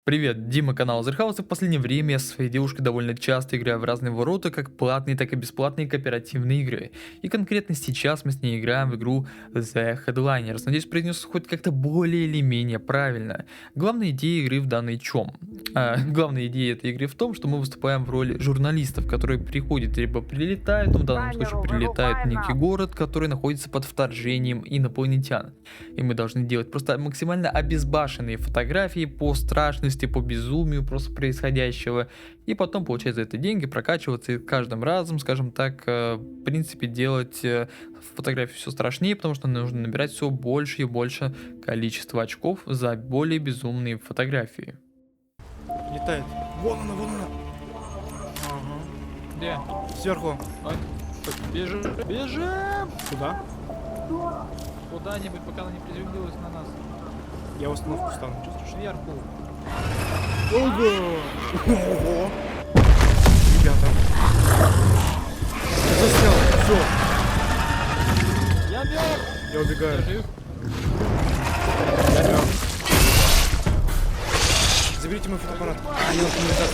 Привет, Дима, канал Зерхауса. В последнее время я со своей девушкой довольно часто играю в разные ворота, как платные, так и бесплатные кооперативные игры. И конкретно сейчас мы с ней играем в игру The Headliners. Надеюсь, произнес хоть как-то более или менее правильно. Главная идея игры в данной чем? Главная идея этой игры в том, что мы выступаем в роли журналистов, которые приходят, либо прилетают, ну, в данном случае прилетают в некий город, который находится под вторжением инопланетян. И мы должны делать просто максимально обезбашенные фотографии по страшности, по безумию просто происходящего, и потом получать за это деньги, прокачиваться и каждым разом, скажем так, в принципе, делать фотографии все страшнее, потому что нужно набирать все больше и больше количество очков за более безумные фотографии. Летает. Вон она, вон она. Ага. Где? Сверху. Бежим! Бежим! Куда? Куда-нибудь, пока она не приземлилась на нас. Я в установку стану. Чувствуешь, сверху. Ого! Ого! Ребята. Я заснял. Все. Я мертв! Я убегаю. Я жив? Я мертв. Заберите мой фотоаппарат. Мне нужно назад.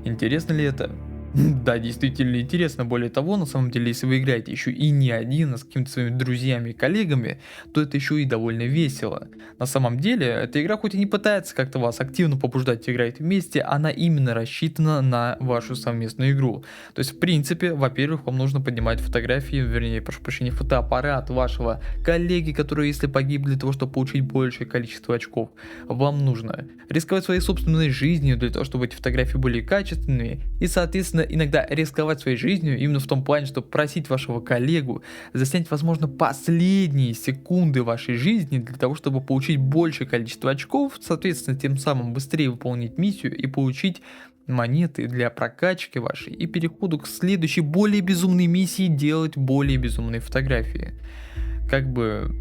Интересно ли это? Да, действительно интересно. Более того, на самом деле, если вы играете еще и не один, а с какими-то своими друзьями и коллегами, то это еще и довольно весело. На самом деле, эта игра хоть и не пытается как-то вас активно побуждать играть вместе, она именно рассчитана на вашу совместную игру. То есть, в принципе, во-первых, вам нужно поднимать фотографии, вернее, прошу прощения, фотоаппарат вашего коллеги, который, если погиб, для того, чтобы получить большее количество очков. Вам нужно рисковать своей собственной жизнью для того, чтобы эти фотографии были качественными, и, соответственно, иногда рисковать своей жизнью именно в том плане, чтобы просить вашего коллегу заснять, возможно, последние секунды вашей жизни для того, чтобы получить большее количество очков, соответственно, тем самым быстрее выполнить миссию и получить монеты для прокачки вашей и переходу к следующей более безумной миссии делать более безумные фотографии. Как бы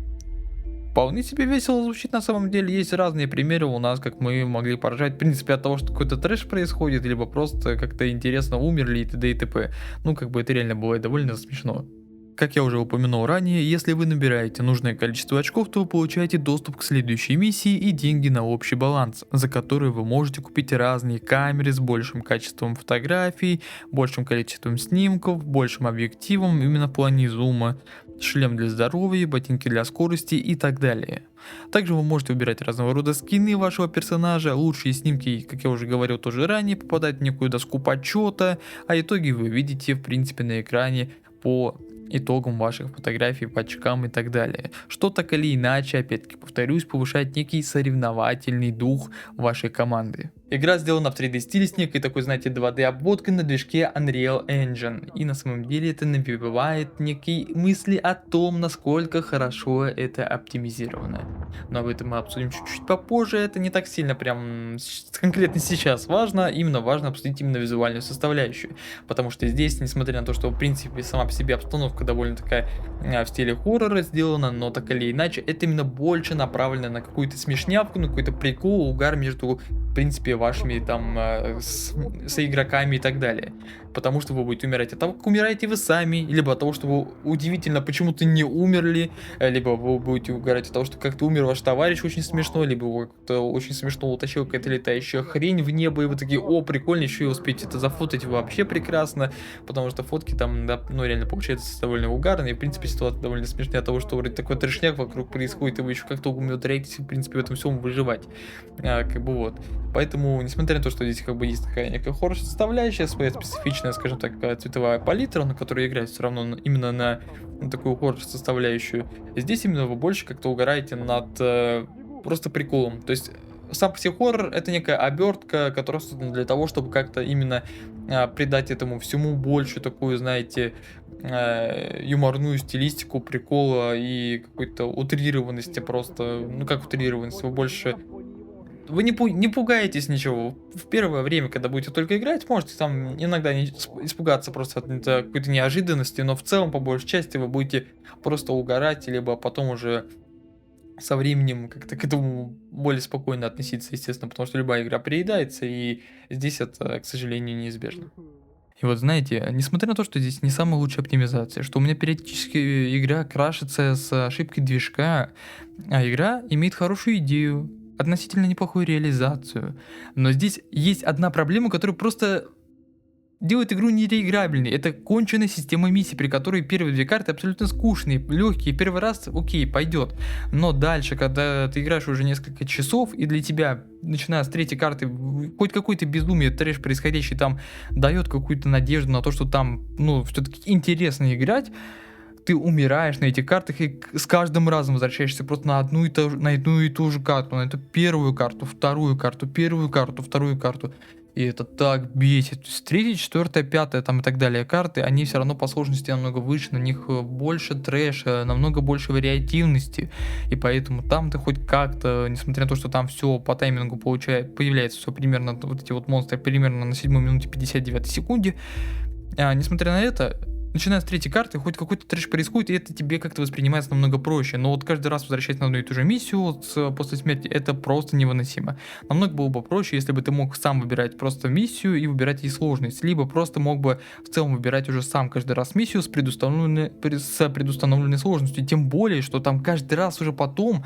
вполне себе весело звучит на самом деле. Есть разные примеры у нас, как мы могли поржать, в принципе, от того, что какой-то трэш происходит, либо просто как-то интересно умерли и т.д. и т.п. Ну, как бы это реально бывает довольно смешно. Как я уже упомянул ранее, если вы набираете нужное количество очков, то вы получаете доступ к следующей миссии и деньги на общий баланс, за которые вы можете купить разные камеры с большим качеством фотографий, большим количеством снимков, большим объективом именно в плане зума, шлем для здоровья, ботинки для скорости и так далее. Также вы можете выбирать разного рода скины вашего персонажа, лучшие снимки, как я уже говорил тоже ранее, попадают в некую доску почета, а итоги вы видите в принципе на экране по итогам ваших фотографий, по очкам и так далее. Что так или иначе, опять-таки повторюсь, повышает некий соревновательный дух вашей команды. Игра сделана в 3D стиле с некой такой, знаете, 2D обводкой на движке Unreal Engine. И на самом деле это навевает некие мысли о том, насколько хорошо это оптимизировано. Но об этом мы обсудим чуть-чуть попозже. Это не так сильно прям конкретно сейчас важно. Именно важно обсудить именно визуальную составляющую. Потому что здесь, несмотря на то, что в принципе сама по себе обстановка довольно такая в стиле хоррора сделана, но так или иначе, это именно больше направлено на какую-то смешнявку, на какой-то прикол, угар между, в принципе, вашими там соигроками и так далее. Потому что вы будете умирать от того, как умираете вы сами, либо от того, что вы удивительно почему-то не умерли, либо вы будете угорать от того, что как-то умер ваш товарищ очень смешно, либо его как-то очень смешно утащил какая-то летающая хрень в небо, и вы такие: о, прикольно, еще и успеть это зафотать вообще прекрасно, потому что фотки там, да, ну реально получается довольно угарные, и в принципе ситуация довольно смешная от того, что вроде такой трешняк вокруг происходит, и вы еще как-то умудряетесь в принципе в этом всем выживать, как бы вот. Поэтому, несмотря на то, что здесь как бы есть такая некая хоррор-составляющая, своя специфичная, скажем так, цветовая палитра, на которой играет все равно именно на такую хоррор-составляющую, здесь именно вы больше как-то угораете над просто приколом. То есть сам по себе хоррор это некая обертка, которая создана для того, чтобы как-то именно придать этому всему больше такую, знаете, юморную стилистику, прикола и какой-то утрированности просто. Ну как утрированность, вы больше вы не пугаетесь ничего. В первое время, когда будете только играть, можете там иногда испугаться просто от какой-то неожиданности, но в целом, по большей части, вы будете просто угорать, либо потом уже со временем как-то к этому более спокойно относиться, естественно, потому что любая игра приедается, и здесь это, к сожалению, неизбежно. И вот знаете, несмотря на то, что здесь не самая лучшая оптимизация, что у меня периодически игра крашится с ошибкой движка, а игра имеет хорошую идею, относительно неплохую реализацию. Но здесь есть одна проблема, которая просто делает игру нереиграбельной. Это конченая система миссий, при которой первые две карты абсолютно скучные, легкие. Первый раз, окей, пойдет. Но дальше, когда ты играешь уже несколько часов, и для тебя, начиная с третьей карты, хоть какой-то безумие, трэш происходящий там, дает какую-то надежду на то, что там, ну, все-таки интересно играть, ты умираешь на этих картах и с каждым разом возвращаешься просто на одну и ту же карту, на эту первую карту, вторую карту, первую карту, вторую карту. И это так бесит. То есть третья, четвертая, пятая там и так далее карты, они все равно по сложности намного выше, на них больше трэша, намного больше вариативности. И поэтому там ты хоть как-то, несмотря на то, что там все по таймингу появляется все примерно, вот эти вот монстры примерно на 7 минуте 59 секунде, несмотря на это, начиная с третьей карты, хоть какой-то трэш происходит, и это тебе как-то воспринимается намного проще. Но вот каждый раз возвращать на одну и ту же миссию после смерти, это просто невыносимо. Намного было бы проще, если бы ты мог сам выбирать просто миссию и выбирать ей сложность. Либо просто мог бы в целом выбирать уже сам каждый раз миссию с предустановленной сложностью. Тем более, что там каждый раз уже потом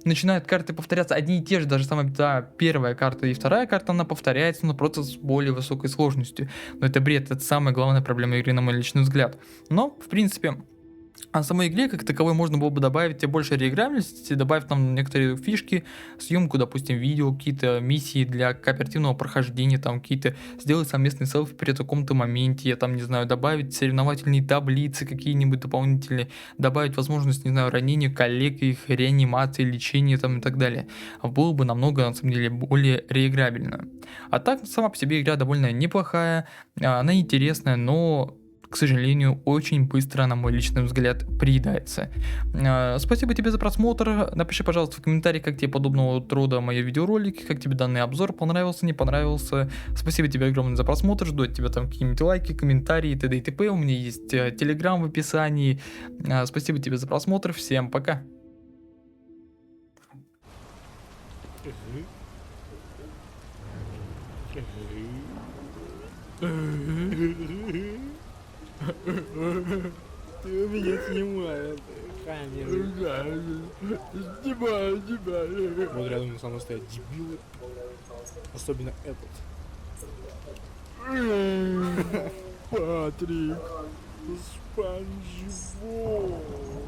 начинают карты повторяться одни и те же, даже самая первая карта и вторая карта, она повторяется, но просто с более высокой сложностью. Но это бред, это самая главная проблема игры, на мой личный взгляд. Но, в принципе, а самой игре как таковой можно было бы добавить тебе больше реиграбельности, добавив там некоторые фишки, съемку, допустим, видео, какие-то миссии для кооперативного прохождения, там какие-то сделать совместный селфи при таком-то моменте, я там, не знаю, добавить соревновательные таблицы какие-нибудь дополнительные, добавить возможность, не знаю, ранения коллег, их реанимации, лечения там и так далее. Было бы намного, на самом деле, более реиграбельно. А так, сама по себе игра довольно неплохая, она интересная, но к сожалению, очень быстро, на мой личный взгляд, приедается. Спасибо тебе за просмотр. Напиши, пожалуйста, в комментариях, как тебе подобного рода мои видеоролики, как тебе данный обзор, понравился, не понравился. Спасибо тебе огромное за просмотр. Жду от тебя там какие-нибудь лайки, комментарии, т.д. и т.п. У меня есть телеграм в описании. Спасибо тебе за просмотр. Всем пока. Ты у меня снимаешь камеру. Снимаю. Вот рядом со мной стоят дебилы. Особенно этот. Патрик. Спанч Боб.